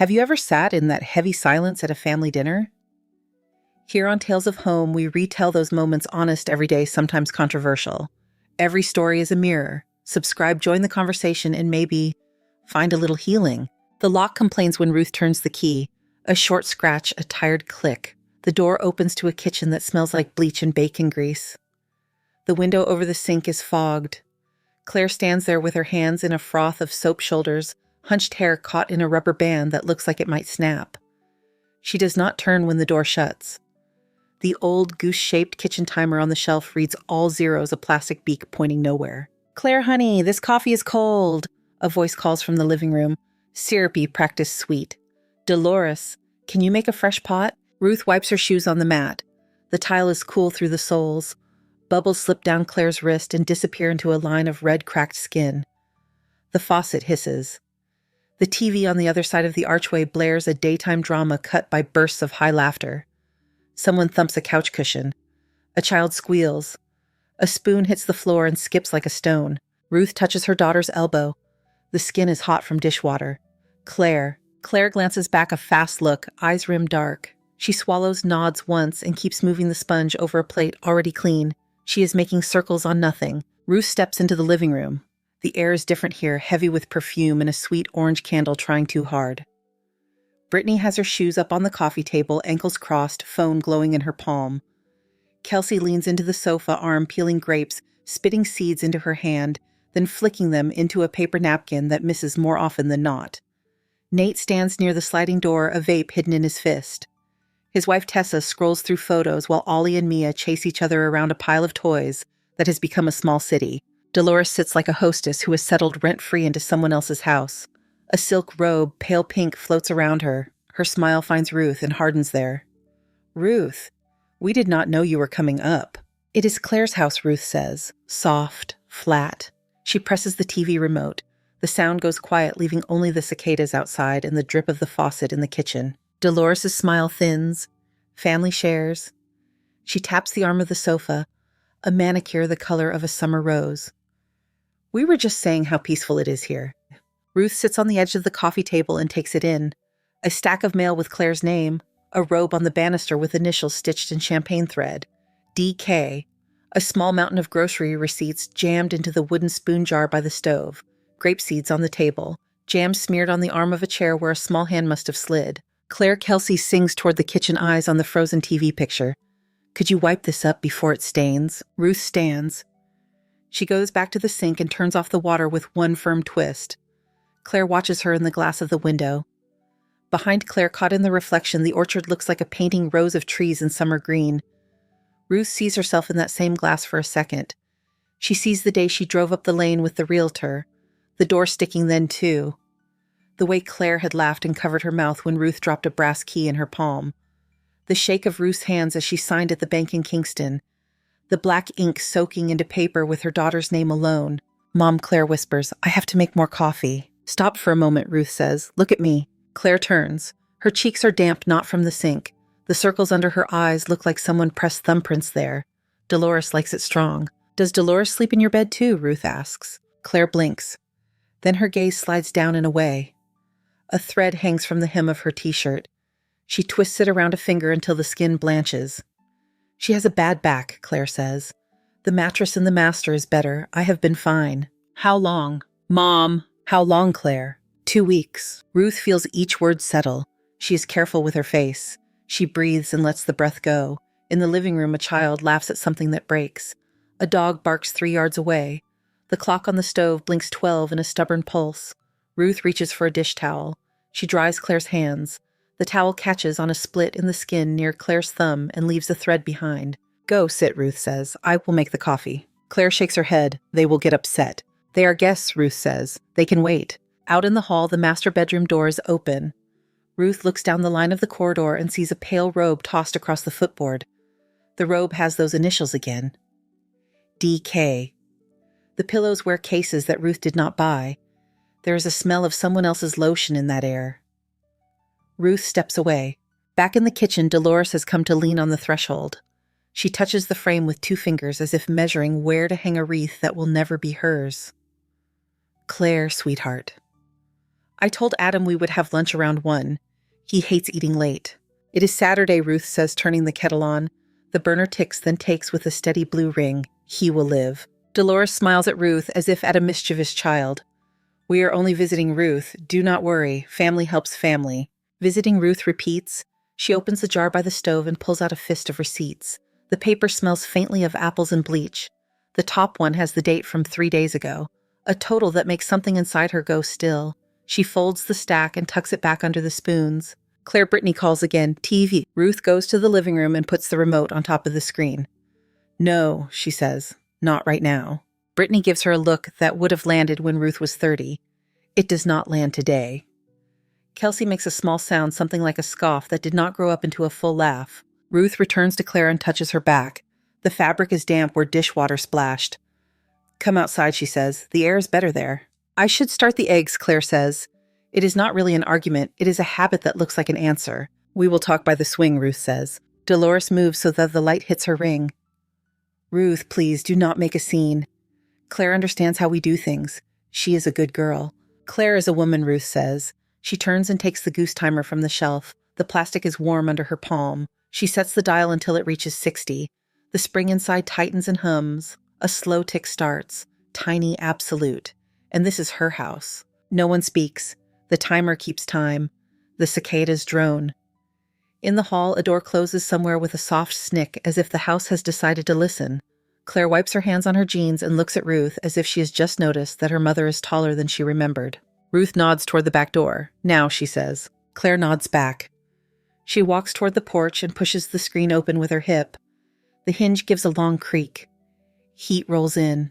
Have you ever sat in that heavy silence at a family dinner? Here on Tales of Home, we retell those moments honest, everyday, sometimes controversial. Every story is a mirror. Subscribe, join the conversation, and maybe find a little healing. The lock complains when Ruth turns the key. A short scratch, a tired click. The door opens to a kitchen that smells like bleach and bacon grease. The window over the sink is fogged. Claire stands there with her hands in a froth of soap shoulders, hunched hair caught in a rubber band that looks like it might snap. She does not turn when the door shuts. The old goose-shaped kitchen timer on the shelf reads all zeros, a plastic beak pointing nowhere. "Claire, honey, this coffee is cold," a voice calls from the living room. Syrupy, practiced sweet. "Dolores, can you make a fresh pot?" Ruth wipes her shoes on the mat. The tile is cool through the soles. Bubbles slip down Claire's wrist and disappear into a line of red, cracked skin. The faucet hisses. The TV on the other side of the archway blares a daytime drama cut by bursts of high laughter. Someone thumps a couch cushion. A child squeals. A spoon hits the floor and skips like a stone. Ruth touches her daughter's elbow. The skin is hot from dishwater. Claire glances back, a fast look, eyes rimmed dark. She swallows, nods once, and keeps moving the sponge over a plate already clean. She is making circles on nothing. Ruth steps into the living room. The air is different here, heavy with perfume and a sweet orange candle trying too hard. Brittany has her shoes up on the coffee table, ankles crossed, phone glowing in her palm. Kelsey leans into the sofa, arm peeling grapes, spitting seeds into her hand, then flicking them into a paper napkin that misses more often than not. Nate stands near the sliding door, a vape hidden in his fist. His wife Tessa scrolls through photos while Ollie and Mia chase each other around a pile of toys that has become a small city. Dolores sits like a hostess who has settled rent-free into someone else's house. A silk robe, pale pink, floats around her. Her smile finds Ruth and hardens there. "Ruth, we did not know you were coming up." "It is Claire's house," Ruth says. Soft, flat. She presses the TV remote. The sound goes quiet, leaving only the cicadas outside and the drip of the faucet in the kitchen. Dolores' smile thins. Family shares. She taps the arm of the sofa, a manicure the color of a summer rose. "We were just saying how peaceful it is here." Ruth sits on the edge of the coffee table and takes it in. A stack of mail with Claire's name, a robe on the banister with initials stitched in champagne thread. DK. A small mountain of grocery receipts jammed into the wooden spoon jar by the stove. Grape seeds on the table. Jam smeared on the arm of a chair where a small hand must have slid. Claire Kelsey sings toward the kitchen eyes on the frozen TV picture. "Could you wipe this up before it stains?" Ruth stands. She goes back to the sink and turns off the water with one firm twist. Claire watches her in the glass of the window. Behind Claire, caught in the reflection, the orchard looks like a painting, rows of trees in summer green. Ruth sees herself in that same glass for a second. She sees the day she drove up the lane with the realtor, the door sticking then too. The way Claire had laughed and covered her mouth when Ruth dropped a brass key in her palm. The shake of Ruth's hands as she signed at the bank in Kingston. The black ink soaking into paper with her daughter's name alone. "Mom," Claire whispers, "I have to make more coffee." "Stop for a moment," Ruth says. "Look at me." Claire turns. Her cheeks are damp, not from the sink. The circles under her eyes look like someone pressed thumbprints there. Dolores likes it strong. "Does Dolores sleep in your bed too?" Ruth asks. Claire blinks. Then her gaze slides down and away. A thread hangs from the hem of her t-shirt. She twists it around a finger until the skin blanches. "She has a bad back," Claire says. "The mattress in the master is better. I have been fine." "How long?" "Mom." "How long, Claire?" 2 weeks. Ruth feels each word settle. She is careful with her face. She breathes and lets the breath go. In the living room, a child laughs at something that breaks. A dog barks 3 yards away. The clock on the stove blinks 12 in a stubborn pulse. Ruth reaches for a dish towel. She dries Claire's hands. The towel catches on a split in the skin near Claire's thumb and leaves a thread behind. "Go sit," Ruth says. "I will make the coffee." Claire shakes her head. "They will get upset." "They are guests," Ruth says. "They can wait." Out in the hall, the master bedroom door is open. Ruth looks down the line of the corridor and sees a pale robe tossed across the footboard. The robe has those initials again. DK. The pillows wear cases that Ruth did not buy. There is a smell of someone else's lotion in that air. Ruth steps away. Back in the kitchen, Dolores has come to lean on the threshold. She touches the frame with 2 fingers as if measuring where to hang a wreath that will never be hers. "Claire, sweetheart." I told Adam we would have lunch around 1. He hates eating late. It is Saturday, Ruth says, turning the kettle on. The burner ticks, then takes with a steady blue ring. He will live. Dolores smiles at Ruth as if at a mischievous child. We are only visiting Ruth. Do not worry. Family helps family. Visiting Ruth repeats. She opens the jar by the stove and pulls out a fist of receipts. The paper smells faintly of apples and bleach. The top one has the date from 3 days ago. A total that makes something inside her go still. She folds the stack and tucks it back under the spoons. Claire Brittany calls again, TV. Ruth goes to the living room and puts the remote on top of the screen. No, she says, not right now. Brittany gives her a look that would have landed when Ruth was 30. It does not land today. Kelsey makes a small sound, something like a scoff that did not grow up into a full laugh. Ruth returns to Claire and touches her back. The fabric is damp where dishwater splashed. Come outside, she says. The air is better there. I should start the eggs, Claire says. It is not really an argument. It is a habit that looks like an answer. We will talk by the swing, Ruth says. Dolores moves so that the light hits her ring. Ruth, please, do not make a scene. Claire understands how we do things. She is a good girl. Claire is a woman, Ruth says. She turns and takes the goose timer from the shelf. The plastic is warm under her palm. She sets the dial until it reaches 60. The spring inside tightens and hums. A slow tick starts. Tiny, absolute. And this is her house. No one speaks. The timer keeps time. The cicadas drone. In the hall, a door closes somewhere with a soft snick, as if the house has decided to listen. Claire wipes her hands on her jeans and looks at Ruth as if she has just noticed that her mother is taller than she remembered. Ruth nods toward the back door. Now, she says. Claire nods back. She walks toward the porch and pushes the screen open with her hip. The hinge gives a long creak. Heat rolls in.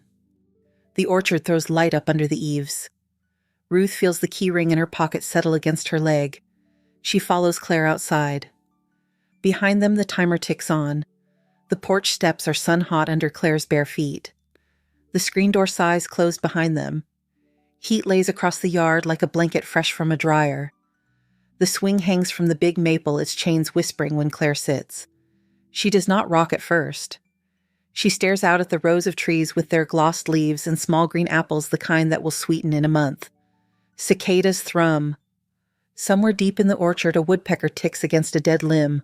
The orchard throws light up under the eaves. Ruth feels the key ring in her pocket settle against her leg. She follows Claire outside. Behind them, the timer ticks on. The porch steps are sun-hot under Claire's bare feet. The screen door sighs closed behind them. Heat lays across the yard like a blanket fresh from a dryer. The swing hangs from the big maple, its chains whispering when Claire sits. She does not rock at first. She stares out at the rows of trees with their glossed leaves and small green apples, the kind that will sweeten in a month. Cicadas thrum. Somewhere deep in the orchard, a woodpecker ticks against a dead limb.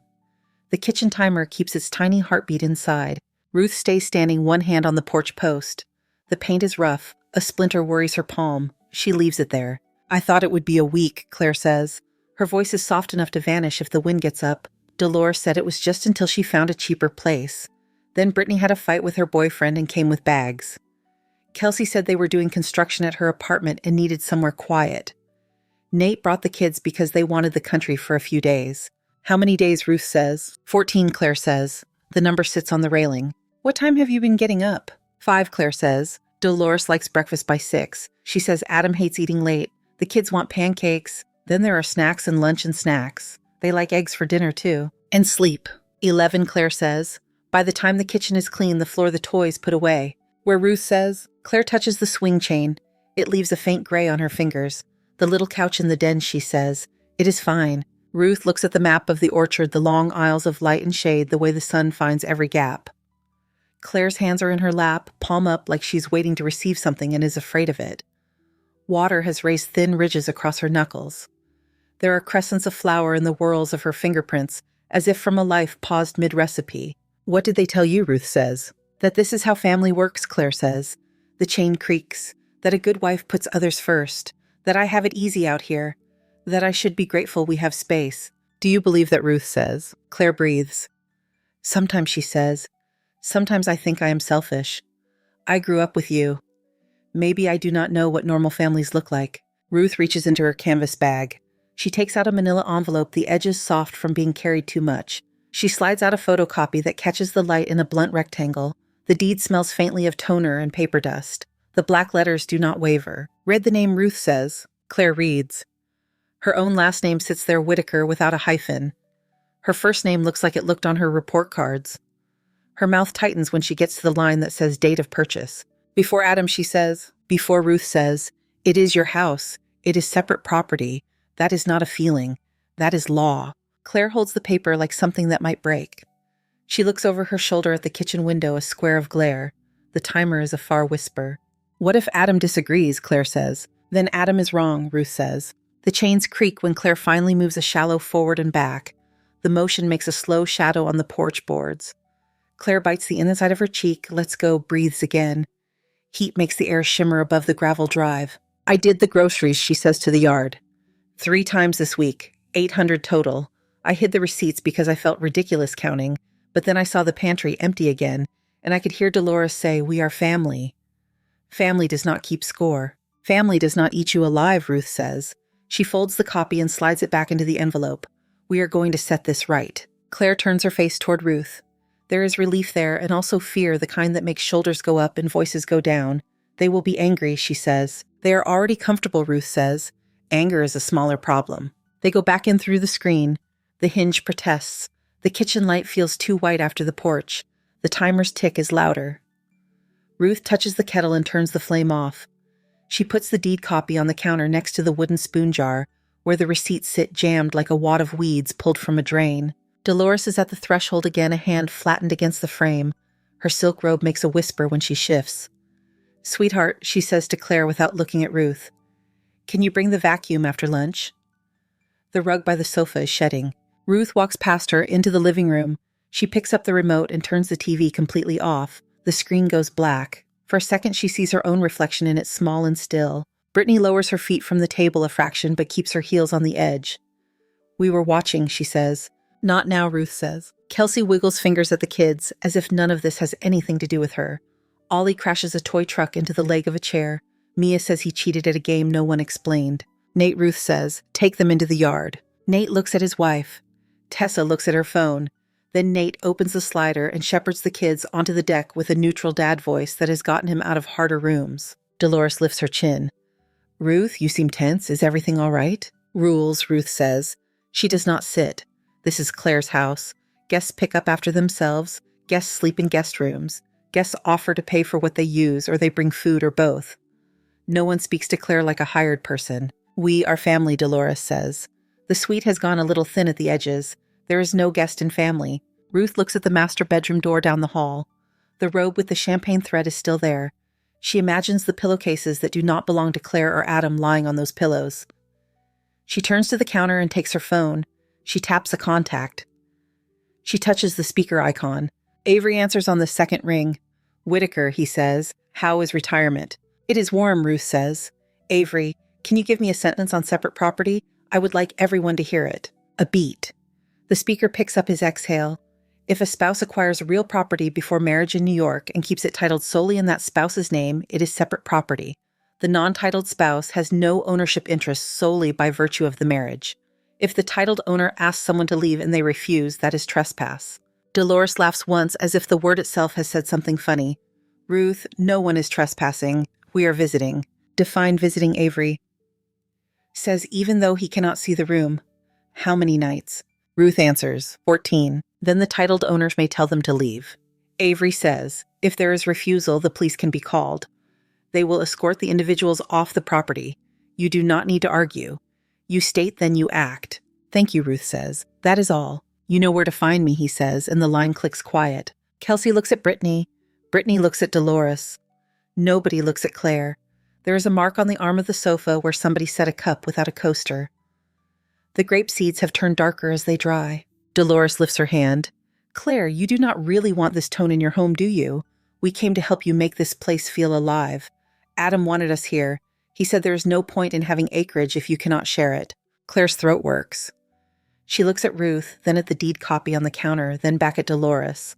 The kitchen timer keeps its tiny heartbeat inside. Ruth stays standing, one hand on the porch post. The paint is rough. A splinter worries her palm. She leaves it there. I thought it would be a week, Claire says. Her voice is soft enough to vanish if the wind gets up. Dolores said it was just until she found a cheaper place. Then Brittany had a fight with her boyfriend and came with bags. Kelsey said they were doing construction at her apartment and needed somewhere quiet. Nate brought the kids because they wanted the country for a few days. How many days, Ruth says. 14, Claire says. The number sits on the railing. What time have you been getting up? 5, Claire says. Dolores likes breakfast by 6. She says Adam hates eating late. The kids want pancakes. Then there are snacks and lunch and snacks. They like eggs for dinner, too. And sleep. 11, Claire says. By the time the kitchen is clean, the floor the toys put away. Where Ruth says, Claire touches the swing chain. It leaves a faint gray on her fingers. The little couch in the den, she says. It is fine. Ruth looks at the map of the orchard, the long aisles of light and shade, the way the sun finds every gap. Claire's hands are in her lap, palm up like she's waiting to receive something and is afraid of it. Water has raised thin ridges across her knuckles. There are crescents of flour in the whorls of her fingerprints, as if from a life paused mid-recipe. What did they tell you, Ruth says? That this is how family works, Claire says. The chain creaks. That a good wife puts others first. That I have it easy out here. That I should be grateful we have space. Do you believe that, Ruth says? Claire breathes. Sometimes, she says. Sometimes I think I am selfish. I grew up with you. Maybe I do not know what normal families look like. Ruth reaches into her canvas bag. She takes out a manila envelope, the edges soft from being carried too much. She slides out a photocopy that catches the light in a blunt rectangle. The deed smells faintly of toner and paper dust. The black letters do not waver. Read the name, Ruth says. Claire reads. Her own last name sits there, Whitaker, without a hyphen. Her first name looks like it looked on her report cards. Her mouth tightens when she gets to the line that says date of purchase. Before Adam, she says. Before Ruth says, it is your house. It is separate property. That is not a feeling. That is law. Claire holds the paper like something that might break. She looks over her shoulder at the kitchen window, a square of glare. The timer is a far whisper. What if Adam disagrees, Claire says. Then Adam is wrong, Ruth says. The chains creak when Claire finally moves a shallow forward and back. The motion makes a slow shadow on the porch boards. Claire bites the inside of her cheek, lets go, breathes again. Heat makes the air shimmer above the gravel drive. I did the groceries, she says to the yard. 3 times this week, 800 total. I hid the receipts because I felt ridiculous counting, but then I saw the pantry empty again, and I could hear Dolores say, "We are family." Family does not keep score. Family does not eat you alive, Ruth says. She folds the copy and slides it back into the envelope. We are going to set this right. Claire turns her face toward Ruth. There is relief there and also fear, the kind that makes shoulders go up and voices go down. They will be angry, she says. They are already comfortable, Ruth says. Anger is a smaller problem. They go back in through the screen. The hinge protests. The kitchen light feels too white after the porch. The timer's tick is louder. Ruth touches the kettle and turns the flame off. She puts the deed copy on the counter next to the wooden spoon jar, where the receipts sit jammed like a wad of weeds pulled from a drain. Dolores is at the threshold again, a hand flattened against the frame. Her silk robe makes a whisper when she shifts. "Sweetheart," she says to Claire without looking at Ruth. "Can you bring the vacuum after lunch?" The rug by the sofa is shedding. Ruth walks past her into the living room. She picks up the remote and turns the TV completely off. The screen goes black. For a second, she sees her own reflection in it, small and still. Brittany lowers her feet from the table a fraction, but keeps her heels on the edge. "We were watching," she says. "Not now," Ruth says. Kelsey wiggles fingers at the kids, as if none of this has anything to do with her. Ollie crashes a toy truck into the leg of a chair. Mia says he cheated at a game no one explained. Nate, Ruth says, "Take them into the yard." Nate looks at his wife. Tessa looks at her phone. Then Nate opens the slider and shepherds the kids onto the deck with a neutral dad voice that has gotten him out of harder rooms. Dolores lifts her chin. "Ruth, you seem tense. Is everything all right?" "Rules," Ruth says. She does not sit. This is Claire's house. Guests pick up after themselves. Guests sleep in guest rooms. Guests offer to pay for what they use, or they bring food, or both. No one speaks to Claire like a hired person. "We are family," Dolores says. The suite has gone a little thin at the edges. There is no guest in family. Ruth looks at the master bedroom door down the hall. The robe with the champagne thread is still there. She imagines the pillowcases that do not belong to Claire or Adam lying on those pillows. She turns to the counter and takes her phone. She taps a contact. She touches the speaker icon. Avery answers on the second ring. "Whitaker," he says. "How is retirement?" "It is warm," Ruth says. "Avery, can you give me a sentence on separate property? I would like everyone to hear it." A beat. The speaker picks up his exhale. "If a spouse acquires real property before marriage in New York and keeps it titled solely in that spouse's name, it is separate property. The non-titled spouse has no ownership interest solely by virtue of the marriage. If the titled owner asks someone to leave and they refuse, that is trespass." Dolores laughs once as if the word itself has said something funny. "Ruth, no one is trespassing. We are visiting." "Define visiting, Avery." Says even though he cannot see the room. "How many nights?" Ruth answers, 14. Then the titled owners may tell them to leave. Avery says, if there is refusal, the police can be called. They will escort the individuals off the property. You do not need to argue. You state, then you act. "Thank you," Ruth says. "That is all." "You know where to find me," he says, and the line clicks quiet. Kelsey looks at Brittany. Brittany looks at Dolores. Nobody looks at Claire. There is a mark on the arm of the sofa where somebody set a cup without a coaster. The grape seeds have turned darker as they dry. Dolores lifts her hand. "Claire, you do not really want this tone in your home, do you? We came to help you make this place feel alive. Adam wanted us here. He said there is no point in having acreage if you cannot share it." Claire's throat works. She looks at Ruth, then at the deed copy on the counter, then back at Dolores.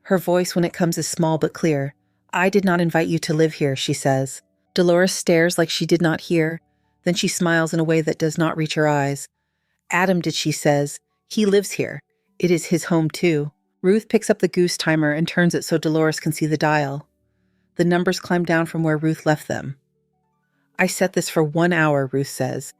Her voice when it comes is small but clear. "I did not invite you to live here," she says. Dolores stares like she did not hear. Then she smiles in a way that does not reach her eyes. "Adam did," she says. "He lives here. It is his home too." Ruth picks up the goose timer and turns it so Dolores can see the dial. The numbers climb down from where Ruth left them. "I set this for 1 hour," Ruth says.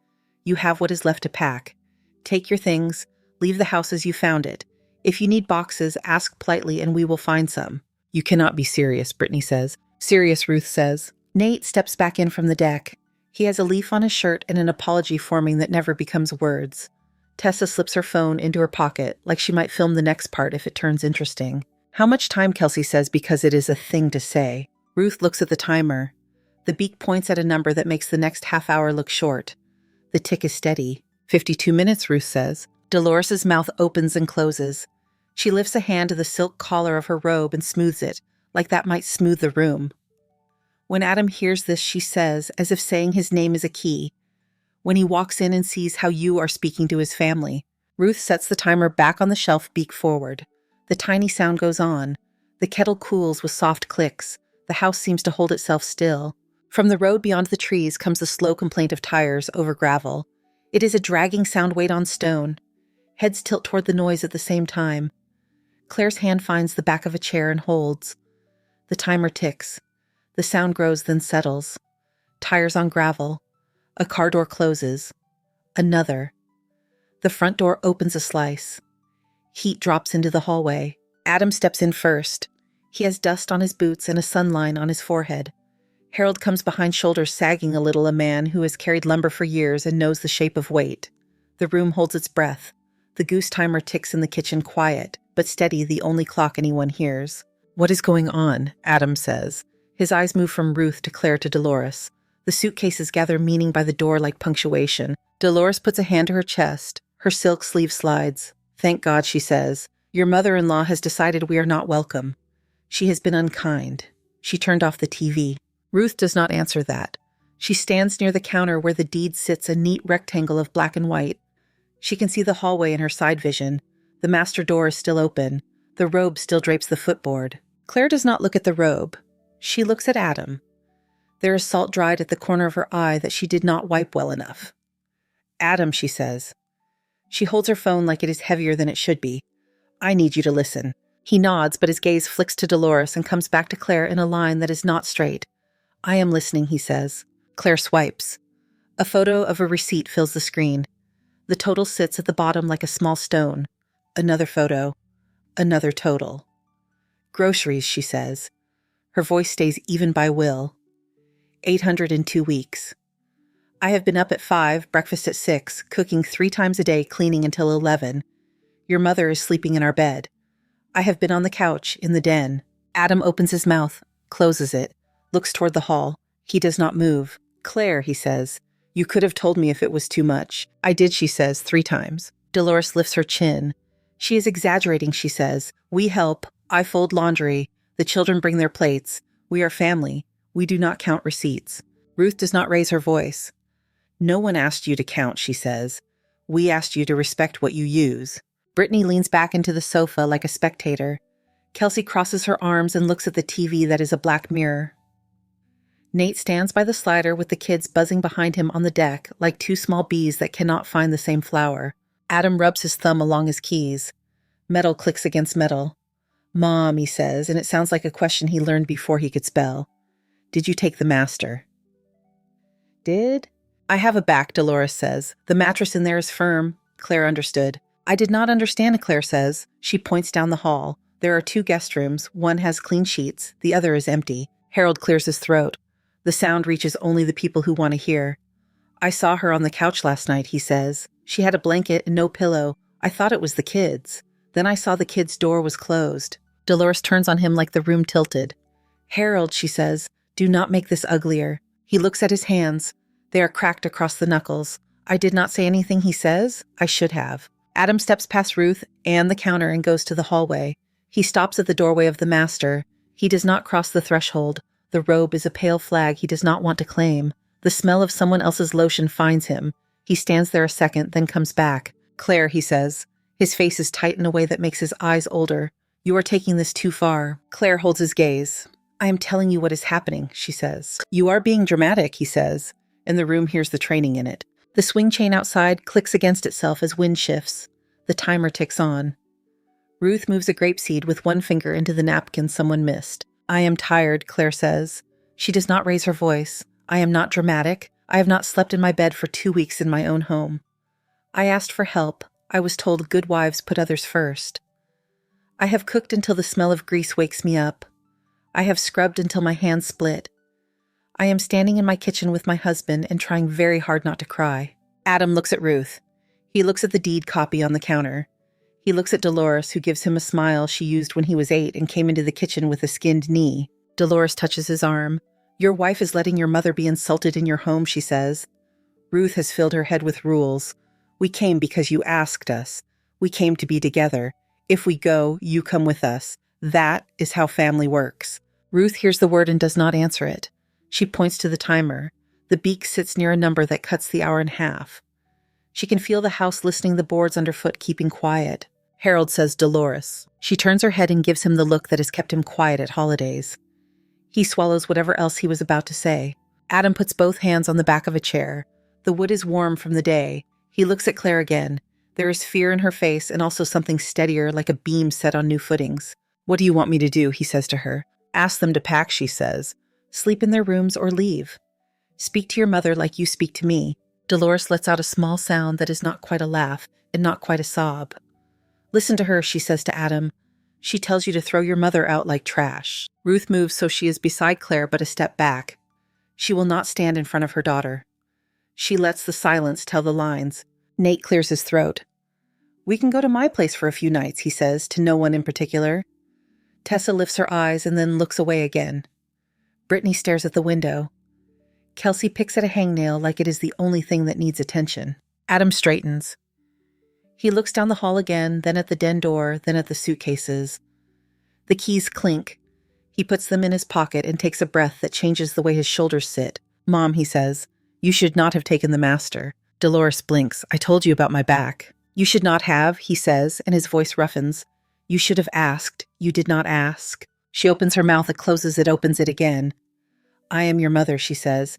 "You have what is left to pack. Take your things. Leave the house as you found it. If you need boxes, ask politely and we will find some." "You cannot be serious," Brittany says. "Serious," Ruth says. Nate steps back in from the deck. He has a leaf on his shirt and an apology forming that never becomes words. Tessa slips her phone into her pocket, like she might film the next part if it turns interesting. "How much time?" Kelsey says, because it is a thing to say. Ruth looks at the timer. The beak points at a number that makes the next half hour look short. The tick is steady. 52 minutes, Ruth says. Dolores's mouth opens and closes. She lifts a hand to the silk collar of her robe and smooths it, like that might smooth the room. When Adam hears this, she says, as if saying his name is a key. When he walks in and sees how you are speaking to his family. Ruth sets the timer back on the shelf, beak forward. The tiny sound goes on. The kettle cools with soft clicks. The house seems to hold itself still. From the road beyond the trees comes the slow complaint of tires over gravel. It is a dragging sound weight on stone. Heads tilt toward the noise at the same time. Claire's hand finds the back of a chair and holds. The timer ticks. The sound grows, then settles. Tires on gravel. A car door closes. Another. The front door opens a slice. Heat drops into the hallway. Adam steps in first. He has dust on his boots and a sunline on his forehead. Harold comes behind, shoulders sagging a little, a man who has carried lumber for years and knows the shape of weight. The room holds its breath. The goose timer ticks in the kitchen, quiet, but steady, the only clock anyone hears. "What is going on?" Adam says. His eyes move from Ruth to Claire to Dolores. The suitcases gather meaning by the door like punctuation. Dolores puts a hand to her chest. Her silk sleeve slides. "Thank God," she says. "Your mother-in-law has decided we are not welcome. She has been unkind. She turned off the TV." Ruth does not answer that. She stands near the counter where the deed sits, a neat rectangle of black and white. She can see the hallway in her side vision. The master door is still open. The robe still drapes the footboard. Claire does not look at the robe. She looks at Adam. There is salt dried at the corner of her eye that she did not wipe well enough. "Adam," she says. She holds her phone like it is heavier than it should be. "I need you to listen." He nods, but his gaze flicks to Dolores and comes back to Claire in a line that is not straight. "I am listening," he says. Claire swipes. A photo of a receipt fills the screen. The total sits at the bottom like a small stone. Another photo. Another total. "Groceries," she says. Her voice stays even by will. 802 weeks. "I have been up at 5, breakfast at 6, cooking 3 times a day, cleaning until 11. Your mother is sleeping in our bed. I have been on the couch, in the den." Adam opens his mouth, closes it, looks toward the hall. He does not move. "Claire," he says, "you could have told me if it was too much." "I did," she says, 3 times. Dolores lifts her chin. "She is exaggerating," she says. "We help. I fold laundry. The children bring their plates. We are family. We do not count receipts." Ruth does not raise her voice. "No one asked you to count," she says. "We asked you to respect what you use." Brittany leans back into the sofa like a spectator. Kelsey crosses her arms and looks at the TV that is a black mirror. Nate stands by the slider with the kids buzzing behind him on the deck like 2 small bees that cannot find the same flower. Adam rubs his thumb along his keys. Metal clicks against metal. "Mom," he says, and it sounds like a question he learned before he could spell. "Did you take the master?" "Did?" "I have a back," Dolores says. "The mattress in there is firm." Claire understood. "I did not understand," Claire says. She points down the hall. There are 2 guest rooms. One has clean sheets. The other is empty. Harold clears his throat. The sound reaches only the people who want to hear. "I saw her on the couch last night," he says. "She had a blanket and no pillow. I thought it was the kids. Then I saw the kids' door was closed." Dolores turns on him like the room tilted. "Harold," she says, "do not make this uglier." He looks at his hands. They are cracked across the knuckles. "I did not say anything," he says. "I should have." Adam steps past Ruth and the counter and goes to the hallway. He stops at the doorway of the master. He does not cross the threshold. The robe is a pale flag he does not want to claim. The smell of someone else's lotion finds him. He stands there a second, then comes back. "Claire," he says. His face is tight in a way that makes his eyes older. "You are taking this too far." Claire holds his gaze. "I am telling you what is happening," she says. "You are being dramatic," he says, and the room hears the training in it. The swing chain outside clicks against itself as wind shifts. The timer ticks on. Ruth moves a grapeseed with one finger into the napkin someone missed. "I am tired," Claire says. She does not raise her voice. "I am not dramatic. I have not slept in my bed for 2 weeks in my own home. I asked for help. I was told good wives put others first. I have cooked until the smell of grease wakes me up. I have scrubbed until my hands split. I am standing in my kitchen with my husband and trying very hard not to cry." Adam looks at Ruth. He looks at the deed copy on the counter. He looks at Dolores, who gives him a smile she used when he was 8 and came into the kitchen with a skinned knee. Dolores touches his arm. "Your wife is letting your mother be insulted in your home," she says. Ruth has filled her head with rules. We came because you asked us. We came to be together. If we go, you come with us. That is how family works. Ruth hears the word and does not answer it. She points to the timer. The beak sits near a number that cuts the hour in half. She can feel the house listening the boards underfoot keeping quiet. Harold says Dolores. She turns her head and gives him the look that has kept him quiet at holidays. He swallows whatever else he was about to say. Adam puts both hands on the back of a chair. The wood is warm from the day. He looks at Claire again. There is fear in her face and also something steadier, like a beam set on new footings. What do you want me to do? He says to her. Ask them to pack, she says. Sleep in their rooms or leave. Speak to your mother like you speak to me. Dolores lets out a small sound that is not quite a laugh and not quite a sob. Listen to her, she says to Adam. She tells you to throw your mother out like trash. Ruth moves so she is beside Claire but a step back. She will not stand in front of her daughter. She lets the silence tell the lines. Nate clears his throat. We can go to my place for a few nights, he says, to no one in particular. Tessa lifts her eyes and then looks away again. Brittany stares at the window. Kelsey picks at a hangnail like it is the only thing that needs attention. Adam straightens. He looks down the hall again, then at the den door, then at the suitcases. The keys clink. He puts them in his pocket and takes a breath that changes the way his shoulders sit. Mom, he says, you should not have taken the master. Dolores blinks. I told you about my back. You should not have, he says, and his voice roughens. You should have asked. You did not ask. She opens her mouth and closes it, opens it again. I am your mother, she says.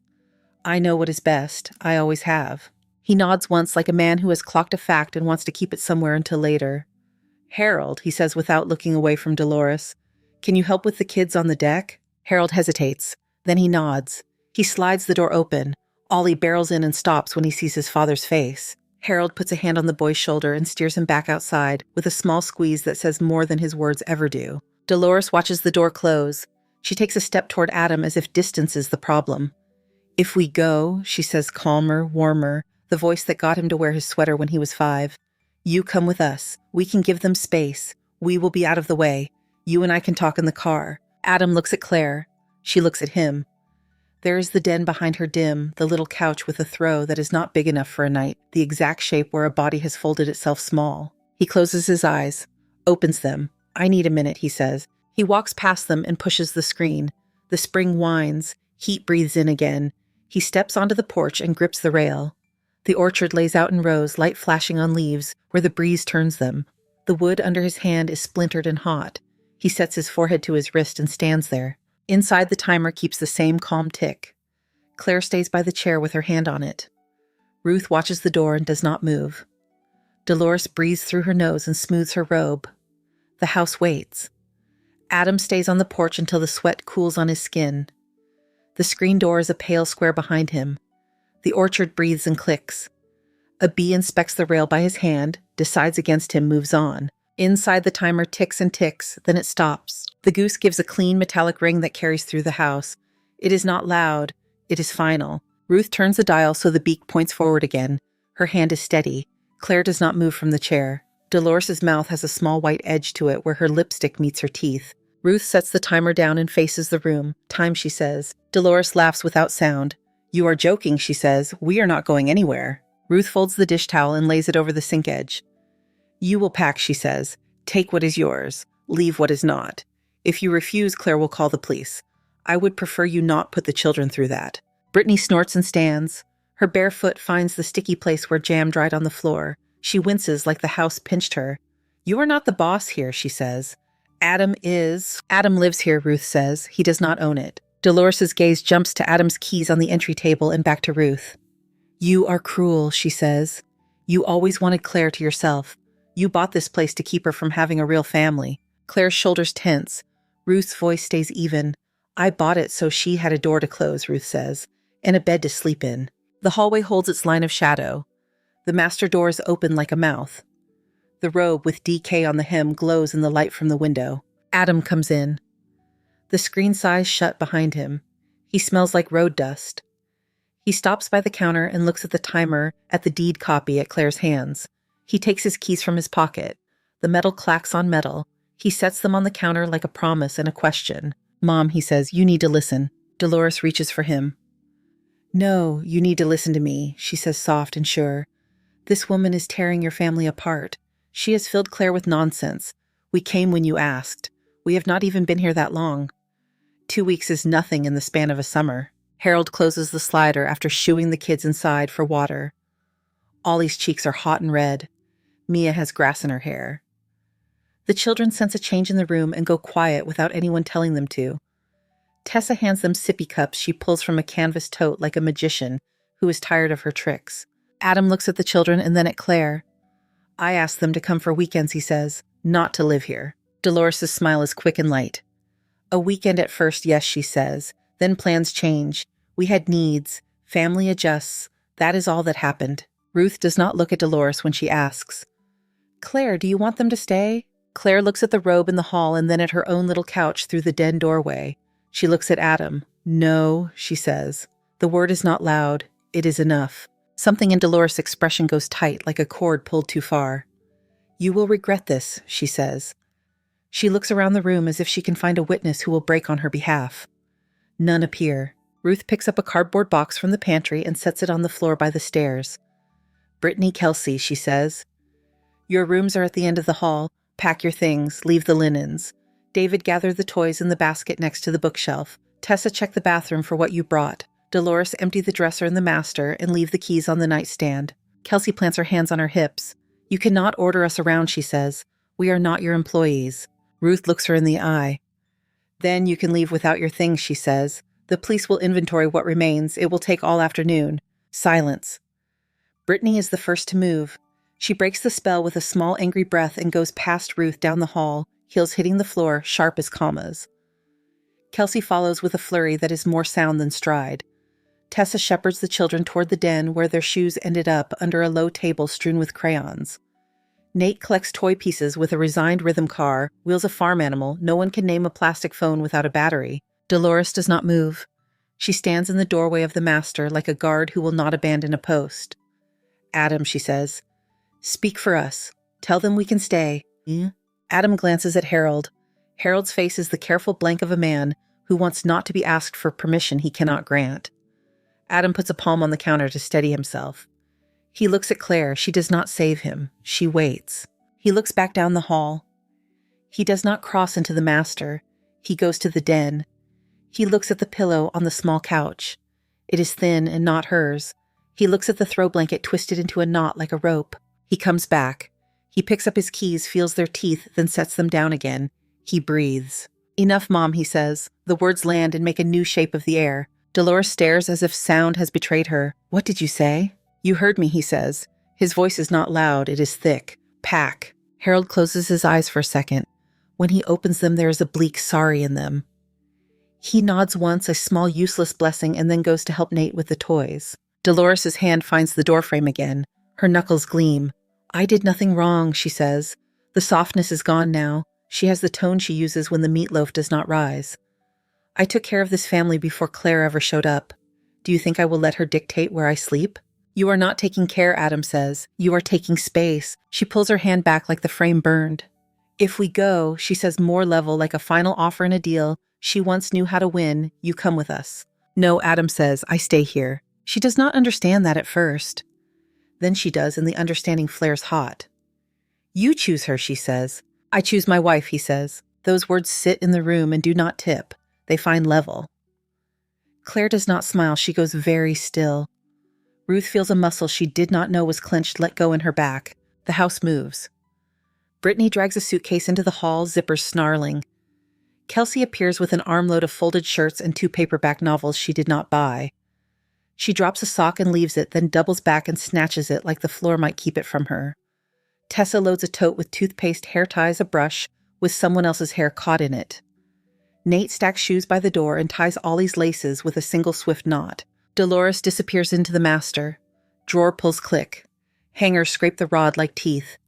I know what is best. I always have. He nods once like a man who has clocked a fact and wants to keep it somewhere until later. Harold, he says without looking away from Dolores. Can you help with the kids on the deck? Harold hesitates. Then he nods. He slides the door open. Ollie barrels in and stops when he sees his father's face. Harold puts a hand on the boy's shoulder and steers him back outside with a small squeeze that says more than his words ever do. Dolores watches the door close. She takes a step toward Adam as if distance is the problem. If we go, she says calmer, warmer, the voice that got him to wear his sweater when he was 5. You come with us. We can give them space. We will be out of the way. You and I can talk in the car. Adam looks at Claire. She looks at him. There is the den behind her dim, the little couch with a throw that is not big enough for a night, the exact shape where a body has folded itself small. He closes his eyes, opens them. I need a minute, he says. He walks past them and pushes the screen. The spring whines. Heat breathes in again. He steps onto the porch and grips the rail. The orchard lays out in rows, light flashing on leaves, where the breeze turns them. The wood under his hand is splintered and hot. He sets his forehead to his wrist and stands there. Inside, the timer keeps the same calm tick. Claire stays by the chair with her hand on it. Ruth watches the door and does not move. Dolores breathes through her nose and smooths her robe. The house waits. Adam stays on the porch until the sweat cools on his skin. The screen door is a pale square behind him. The orchard breathes and clicks. A bee inspects the rail by his hand, decides against him, moves on. Inside, the timer ticks and ticks, then it stops. The goose gives a clean metallic ring that carries through the house. It is not loud. It is final. Ruth turns the dial so the beak points forward again. Her hand is steady. Claire does not move from the chair. Dolores's mouth has a small white edge to it where her lipstick meets her teeth. Ruth sets the timer down and faces the room. Time, she says. Dolores laughs without sound. You are joking, she says. We are not going anywhere. Ruth folds the dish towel and lays it over the sink edge. You will pack, she says. Take what is yours. Leave what is not. If you refuse, Claire will call the police. I would prefer you not put the children through that. Brittany snorts and stands. Her bare foot finds the sticky place where jam dried on the floor. She winces like the house pinched her. You are not the boss here, she says. Adam is. Adam lives here, Ruth says. He does not own it. Dolores's gaze jumps to Adam's keys on the entry table and back to Ruth. You are cruel, she says. You always wanted Claire to yourself. You bought this place to keep her from having a real family. Claire's shoulders tense. Ruth's voice stays even. I bought it so she had a door to close, Ruth says, and a bed to sleep in. The hallway holds its line of shadow. The master door is open like a mouth. The robe with DK on the hem glows in the light from the window. Adam comes in. The screen sighs shut behind him. He smells like road dust. He stops by the counter and looks at the timer at the deed copy at Claire's hands. He takes his keys from his pocket. The metal clacks on metal. He sets them on the counter like a promise and a question. Mom, he says, you need to listen. Dolores reaches for him. No, you need to listen to me, she says soft and sure. This woman is tearing your family apart. She has filled Claire with nonsense. We came when you asked. We have not even been here that long. 2 weeks is nothing in the span of a summer. Harold closes the slider after shooing the kids inside for water. Ollie's cheeks are hot and red. Mia has grass in her hair. The children sense a change in the room and go quiet without anyone telling them to. Tessa hands them sippy cups she pulls from a canvas tote like a magician who is tired of her tricks. Adam looks at the children and then at Claire. I asked them to come for weekends, he says, not to live here. Dolores' smile is quick and light. A weekend at first, yes, she says. Then plans change. We had needs. Family adjusts. That is all that happened. Ruth does not look at Dolores when she asks, Claire, do you want them to stay? Claire looks at the robe in the hall and then at her own little couch through the den doorway. She looks at Adam. No, she says. The word is not loud. It is enough. Something in Dolores' expression goes tight, like a cord pulled too far. You will regret this, she says. She looks around the room as if she can find a witness who will break on her behalf. None appear. Ruth picks up a cardboard box from the pantry and sets it on the floor by the stairs. Brittany Kelsey, she says. Your rooms are at the end of the hall. Pack your things. Leave the linens. David gathered the toys in the basket next to the bookshelf. Tessa, check the bathroom for what you brought. Dolores, empty the dresser in the master and leave the keys on the nightstand. Kelsey plants her hands on her hips. You cannot order us around, she says. We are not your employees. Ruth looks her in the eye. Then you can leave without your things, she says. The police will inventory what remains. It will take all afternoon. Silence. Brittany is the first to move. She breaks the spell with a small angry breath and goes past Ruth down the hall, heels hitting the floor, sharp as commas. Kelsey follows with a flurry that is more sound than stride. Tessa shepherds the children toward the den where their shoes ended up under a low table strewn with crayons. Nate collects toy pieces with a resigned rhythm car, wheels a farm animal. No one can name a plastic phone without a battery. Dolores does not move. She stands in the doorway of the master like a guard who will not abandon a post. Adam, she says, speak for us. Tell them we can stay. Adam glances at Harold. Harold's face is the careful blank of a man who wants not to be asked for permission he cannot grant. Adam puts a palm on the counter to steady himself. He looks at Claire. She does not save him. She waits. He looks back down the hall. He does not cross into the master. He goes to the den. He looks at the pillow on the small couch. It is thin and not hers. He looks at the throw blanket twisted into a knot like a rope. He comes back. He picks up his keys, feels their teeth, then sets them down again. He breathes. Enough, Mom, he says. The words land and make a new shape of the air. Dolores stares as if sound has betrayed her. What did you say? You heard me, he says. His voice is not loud, it is thick. Pack. Harold closes his eyes for a second. When he opens them, there is a bleak sorry in them. He nods once, a small useless blessing, and then goes to help Nate with the toys. Dolores' hand finds the doorframe again. Her knuckles gleam. I did nothing wrong, she says. The softness is gone now. She has the tone she uses when the meatloaf does not rise. I took care of this family before Claire ever showed up. Do you think I will let her dictate where I sleep? You are not taking care, Adam says. You are taking space. She pulls her hand back like the frame burned. If we go, she says more level like a final offer in a deal. She once knew how to win. You come with us. No, Adam says, I stay here. She does not understand that at first. Then she does, and the understanding flares hot. You choose her, she says. I choose my wife, he says. Those words sit in the room and do not tip. They find level. Claire does not smile. She goes very still. Ruth feels a muscle she did not know was clenched let go in her back. The house moves. Brittany drags a suitcase into the hall, zippers snarling. Kelsey appears with an armload of folded shirts and 2 paperback novels she did not buy. She drops a sock and leaves it, then doubles back and snatches it like the floor might keep it from her. Tessa loads a tote with toothpaste, hair ties, a brush, with someone else's hair caught in it. Nate stacks shoes by the door and ties Ollie's laces with a single swift knot. Dolores disappears into the master. Drawer pulls click. Hangers scrape the rod like teeth.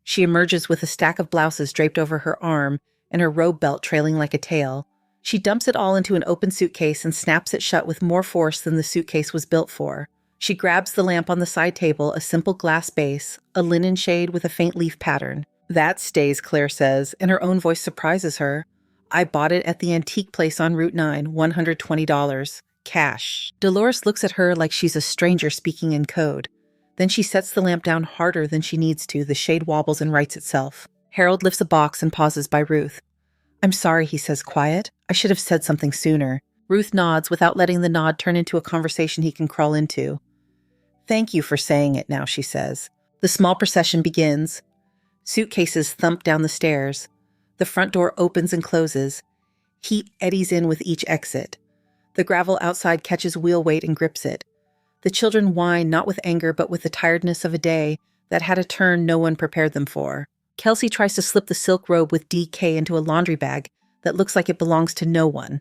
She emerges with a stack of blouses draped over her arm and her robe belt trailing like a tail. She dumps it all into an open suitcase and snaps it shut with more force than the suitcase was built for. She grabs the lamp on the side table, a simple glass base, a linen shade with a faint leaf pattern. That stays, Claire says, and her own voice surprises her. I bought it at the antique place on Route 9, $120. Cash. Dolores looks at her like she's a stranger speaking in code. Then she sets the lamp down harder than she needs to. The shade wobbles and rights itself. Harold lifts a box and pauses by Ruth. I'm sorry, he says quiet. I should have said something sooner. Ruth nods without letting the nod turn into a conversation he can crawl into. Thank you for saying it now, she says. The small procession begins. Suitcases thump down the stairs. The front door opens and closes. Heat eddies in with each exit. The gravel outside catches wheel weight and grips it. The children whine not with anger but with the tiredness of a day that had a turn no one prepared them for. Kelsey tries to slip the silk robe with DK into a laundry bag that looks like it belongs to no one.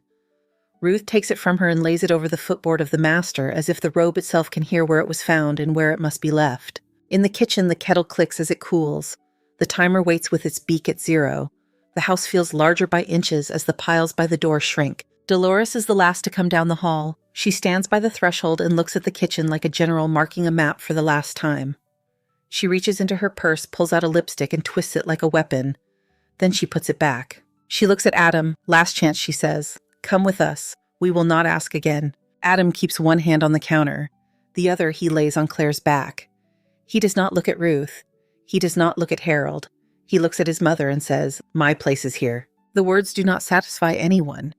Ruth takes it from her and lays it over the footboard of the master as if the robe itself can hear where it was found and where it must be left. In the kitchen, the kettle clicks as it cools. The timer waits with its beak at 0. The house feels larger by inches as the piles by the door shrink. Dolores is the last to come down the hall. She stands by the threshold and looks at the kitchen like a general marking a map for the last time. She reaches into her purse, pulls out a lipstick, and twists it like a weapon. Then she puts it back. She looks at Adam. Last chance, she says. Come with us. We will not ask again. Adam keeps one hand on the counter. The other he lays on Claire's back. He does not look at Ruth. He does not look at Harold. He looks at his mother and says, My place is here. The words do not satisfy anyone.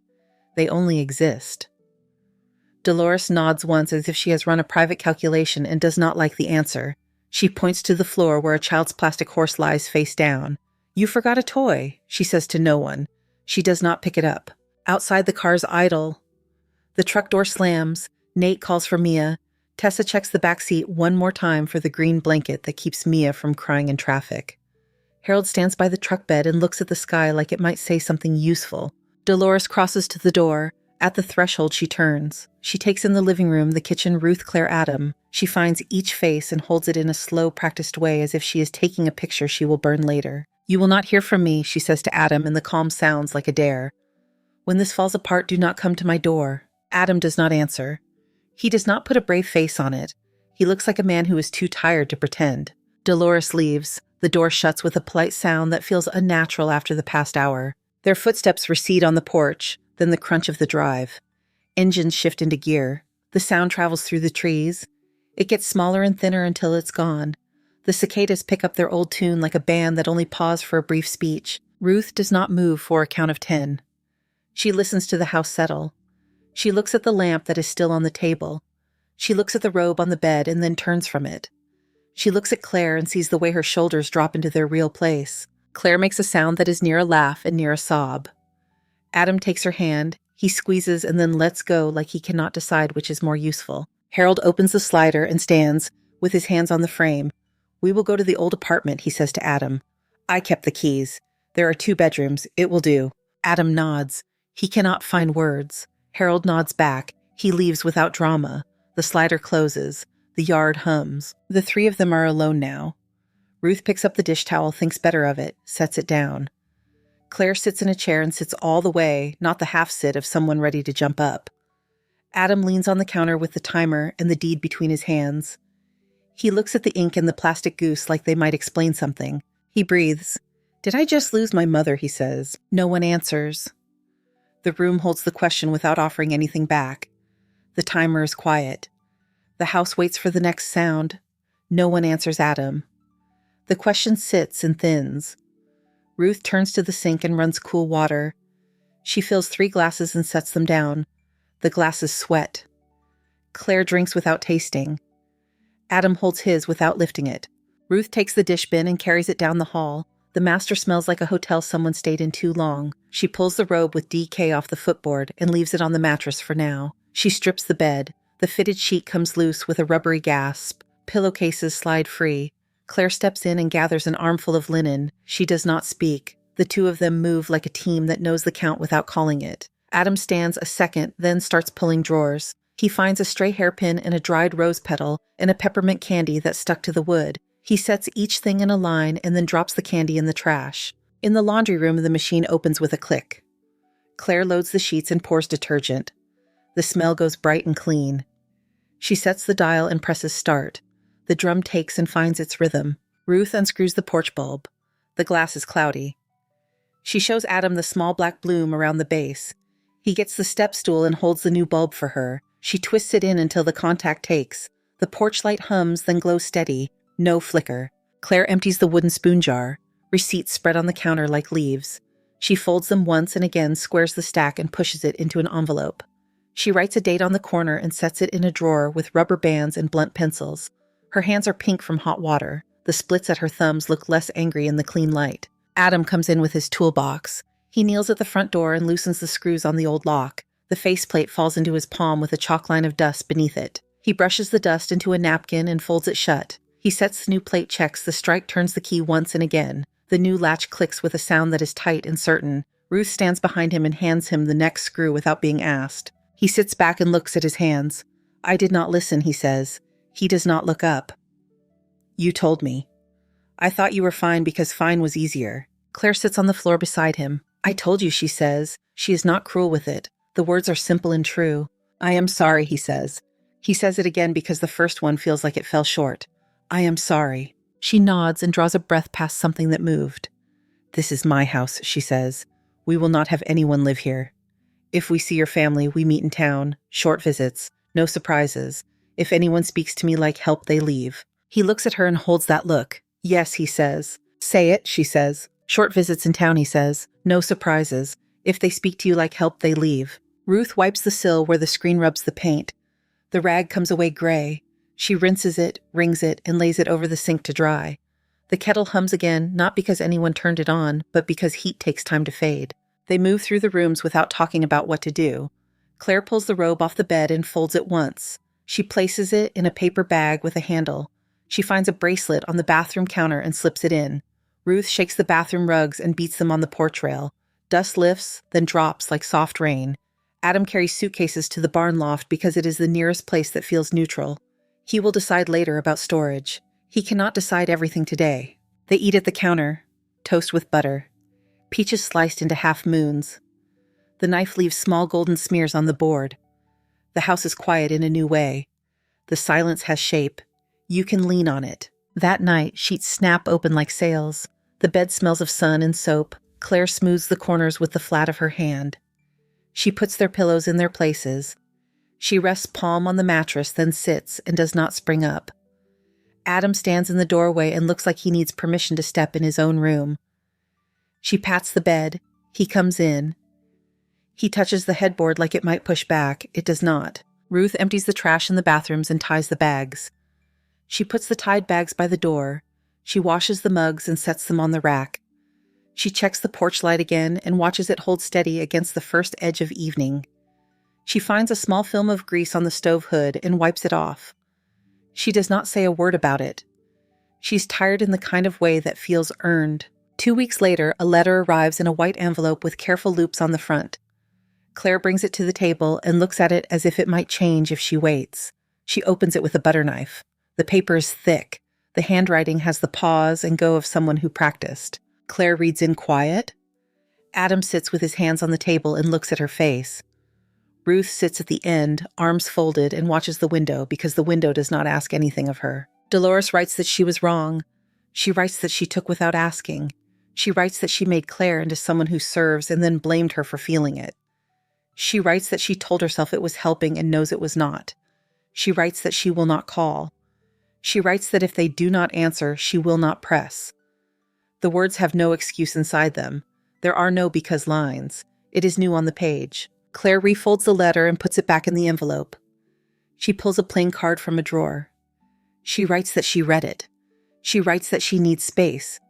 They only exist. Dolores nods once as if she has run a private calculation and does not like the answer. She points to the floor where a child's plastic horse lies face down. You forgot a toy, she says to no one. She does not pick it up. Outside, the cars idle. The truck door slams. Nate calls for Mia. Tessa checks the back seat one more time for the green blanket that keeps Mia from crying in traffic. Harold stands by the truck bed and looks at the sky like it might say something useful. Dolores crosses to the door. At the threshold, she turns. She takes in the living room, the kitchen, Ruth, Claire, Adam. She finds each face and holds it in a slow, practiced way as if she is taking a picture she will burn later. You will not hear from me, she says to Adam, and the calm sounds like a dare. When this falls apart, do not come to my door. Adam does not answer. He does not put a brave face on it. He looks like a man who is too tired to pretend. Dolores leaves. The door shuts with a polite sound that feels unnatural after the past hour. Their footsteps recede on the porch, then the crunch of the drive. Engines shift into gear. The sound travels through the trees. It gets smaller and thinner until it's gone. The cicadas pick up their old tune like a band that only paused for a brief speech. Ruth does not move for a count of 10. She listens to the house settle. She looks at the lamp that is still on the table. She looks at the robe on the bed and then turns from it. She looks at Claire and sees the way her shoulders drop into their real place. Claire makes a sound that is near a laugh and near a sob. Adam takes her hand. He squeezes and then lets go like he cannot decide which is more useful. Harold opens the slider and stands, with his hands on the frame. We will go to the old apartment, he says to Adam. I kept the keys. There are 2 bedrooms. It will do. Adam nods. He cannot find words. Harold nods back. He leaves without drama. The slider closes. The yard hums. The 3 of them are alone now. Ruth picks up the dish towel, thinks better of it, sets it down. Claire sits in a chair and sits all the way, not the half-sit of someone ready to jump up. Adam leans on the counter with the timer and the deed between his hands. He looks at the ink and the plastic goose like they might explain something. He breathes. Did I just lose my mother, he says. No one answers. The room holds the question without offering anything back. The timer is quiet. The house waits for the next sound. No one answers Adam. The question sits and thins. Ruth turns to the sink and runs cool water. She fills 3 glasses and sets them down. The glasses sweat. Claire drinks without tasting. Adam holds his without lifting it. Ruth takes the dish bin and carries it down the hall. The master smells like a hotel someone stayed in too long. She pulls the robe with DK off the footboard and leaves it on the mattress for now. She strips the bed. The fitted sheet comes loose with a rubbery gasp. Pillowcases slide free. Claire steps in and gathers an armful of linen. She does not speak. The 2 of them move like a team that knows the count without calling it. Adam stands a second, then starts pulling drawers. He finds a stray hairpin and a dried rose petal and a peppermint candy that stuck to the wood. He sets each thing in a line and then drops the candy in the trash. In the laundry room, the machine opens with a click. Claire loads the sheets and pours detergent. The smell goes bright and clean. She sets the dial and presses start. The drum takes and finds its rhythm. Ruth unscrews the porch bulb. The glass is cloudy. She shows Adam the small black bloom around the base. He gets the step stool and holds the new bulb for her. She twists it in until the contact takes. The porch light hums, then glows steady. No flicker. Claire empties the wooden spoon jar. Receipts spread on the counter like leaves. She folds them once and again, squares the stack, and pushes it into an envelope. She writes a date on the corner and sets it in a drawer with rubber bands and blunt pencils. Her hands are pink from hot water. The splits at her thumbs look less angry in the clean light. Adam comes in with his toolbox. He kneels at the front door and loosens the screws on the old lock. The faceplate falls into his palm with a chalk line of dust beneath it. He brushes the dust into a napkin and folds it shut. He sets the new plate checks. The strike turns the key once and again. The new latch clicks with a sound that is tight and certain. Ruth stands behind him and hands him the next screw without being asked. He sits back and looks at his hands. "I did not listen," he says. He does not look up. "You told me. I thought you were fine because fine was easier." Claire sits on the floor beside him. "I told you," she says. She is not cruel with it. The words are simple and true. "I am sorry," he says. He says it again because the first one feels like it fell short. "I am sorry." She nods and draws a breath past something that moved. "This is my house," she says. "We will not have anyone live here. If we see your family, we meet in town. Short visits. No surprises. If anyone speaks to me like help, they leave." He looks at her and holds that look. "Yes," he says. "Say it," she says. "Short visits in town," he says. "No surprises. If they speak to you like help, they leave." Ruth wipes the sill where the screen rubs the paint. The rag comes away gray. She rinses it, wrings it, and lays it over the sink to dry. The kettle hums again, not because anyone turned it on, but because heat takes time to fade. They move through the rooms without talking about what to do. Claire pulls the robe off the bed and folds it once. She places it in a paper bag with a handle. She finds a bracelet on the bathroom counter and slips it in. Ruth shakes the bathroom rugs and beats them on the porch rail. Dust lifts, then drops like soft rain. Adam carries suitcases to the barn loft because it is the nearest place that feels neutral. He will decide later about storage. He cannot decide everything today. They eat at the counter. Toast with butter. Peaches sliced into half moons. The knife leaves small golden smears on the board. The house is quiet in a new way. The silence has shape. You can lean on it. That night, sheets snap open like sails. The bed smells of sun and soap. Claire smooths the corners with the flat of her hand. She puts their pillows in their places. She rests palm on the mattress, then sits and does not spring up. Adam stands in the doorway and looks like he needs permission to step in his own room. She pats the bed. He comes in. He touches the headboard like it might push back. It does not. Ruth empties the trash in the bathrooms and ties the bags. She puts the tied bags by the door. She washes the mugs and sets them on the rack. She checks the porch light again and watches it hold steady against the first edge of evening. She finds a small film of grease on the stove hood and wipes it off. She does not say a word about it. She's tired in the kind of way that feels earned. 2 weeks later, a letter arrives in a white envelope with careful loops on the front. Claire brings it to the table and looks at it as if it might change if she waits. She opens it with a butter knife. The paper is thick. The handwriting has the pause and go of someone who practiced. Claire reads in quiet. Adam sits with his hands on the table and looks at her face. Ruth sits at the end, arms folded, and watches the window because the window does not ask anything of her. Dolores writes that she was wrong. She writes that she took without asking. She writes that she made Claire into someone who serves and then blamed her for feeling it. She writes that she told herself it was helping and knows it was not. She writes that she will not call. She writes that if they do not answer, she will not press. The words have no excuse inside them. There are no because lines. It is new on the page. Claire refolds the letter and puts it back in the envelope. She pulls a plain card from a drawer. She writes that she read it. She writes that she needs space.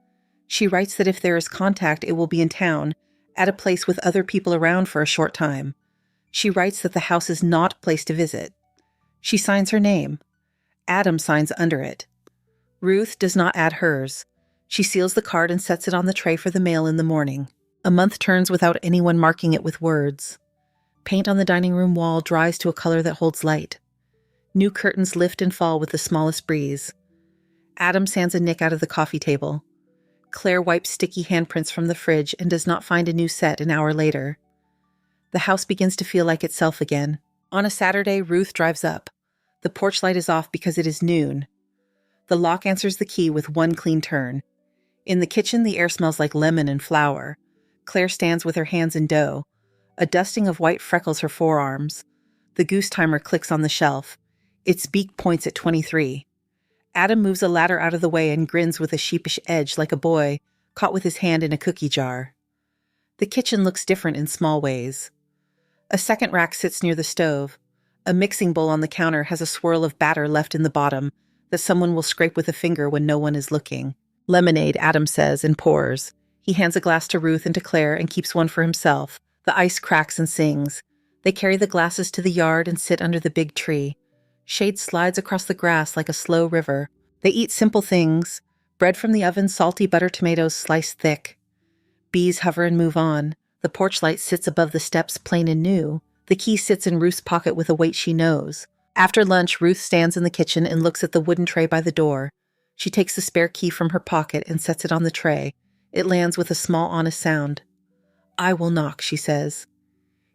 She writes that if there is contact, it will be in town, at a place with other people around for a short time. She writes that the house is not a place to visit. She signs her name. Adam signs under it. Ruth does not add hers. She seals the card and sets it on the tray for the mail in the morning. A month turns without anyone marking it with words. Paint on the dining room wall dries to a color that holds light. New curtains lift and fall with the smallest breeze. Adam sands a nick out of the coffee table. Claire wipes sticky handprints from the fridge and does not find a new set an hour later. The house begins to feel like itself again. On a Saturday, Ruth drives up. The porch light is off because it is noon. The lock answers the key with one clean turn. In the kitchen, the air smells like lemon and flour. Claire stands with her hands in dough. A dusting of white freckles her forearms. The goose timer clicks on the shelf. Its beak points at 23. Adam moves a ladder out of the way and grins with a sheepish edge like a boy caught with his hand in a cookie jar. The kitchen looks different in small ways. A second rack sits near the stove. A mixing bowl on the counter has a swirl of batter left in the bottom that someone will scrape with a finger when no one is looking. Lemonade, Adam says, and pours. He hands a glass to Ruth and to Claire and keeps one for himself. The ice cracks and sings. They carry the glasses to the yard and sit under the big tree. Shade slides across the grass like a slow river. They eat simple things. Bread from the oven, salty butter tomatoes sliced thick. Bees hover and move on. The porch light sits above the steps, plain and new. The key sits in Ruth's pocket with a weight she knows. After lunch, Ruth stands in the kitchen and looks at the wooden tray by the door. She takes the spare key from her pocket and sets it on the tray. It lands with a small, honest sound. "I will knock," she says.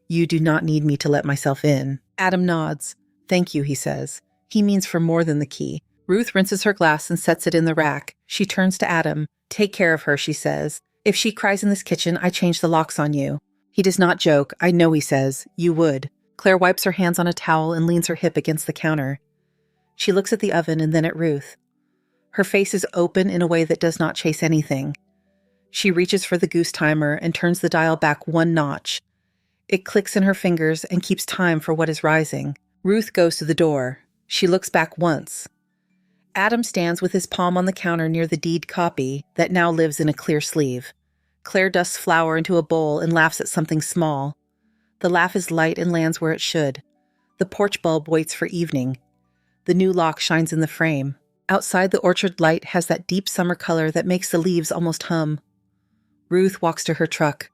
"You do not need me to let myself in." Adam nods. "Thank you," he says. He means for more than the key. Ruth rinses her glass and sets it in the rack. She turns to Adam. "Take care of her," she says. "If she cries in this kitchen, I change the locks on you." He does not joke. "I know," he says. "You would." Claire wipes her hands on a towel and leans her hip against the counter. She looks at the oven and then at Ruth. Her face is open in a way that does not chase anything. She reaches for the goose timer and turns the dial back one notch. It clicks in her fingers and keeps time for what is rising. Ruth goes to the door. She looks back once. Adam stands with his palm on the counter near the deed copy that now lives in a clear sleeve. Claire dusts flour into a bowl and laughs at something small. The laugh is light and lands where it should. The porch bulb waits for evening. The new lock shines in the frame. Outside, the orchard light has that deep summer color that makes the leaves almost hum. Ruth walks to her truck.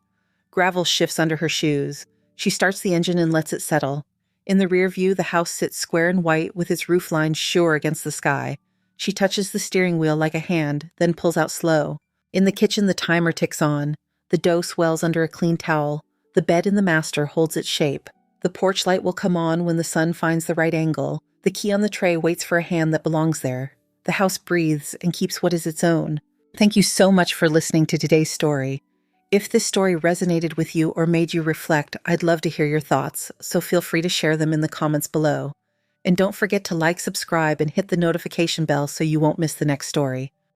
Gravel shifts under her shoes. She starts the engine and lets it settle. In the rear view, the house sits square and white with its roof line sure against the sky. She touches the steering wheel like a hand, then pulls out slow. In the kitchen, the timer ticks on. The dough swells under a clean towel. The bed in the master holds its shape. The porch light will come on when the sun finds the right angle. The key on the tray waits for a hand that belongs there. The house breathes and keeps what is its own. Thank you so much for listening to today's story. If this story resonated with you or made you reflect, I'd love to hear your thoughts, so feel free to share them in the comments below. And don't forget to like, subscribe, and hit the notification bell so you won't miss the next story.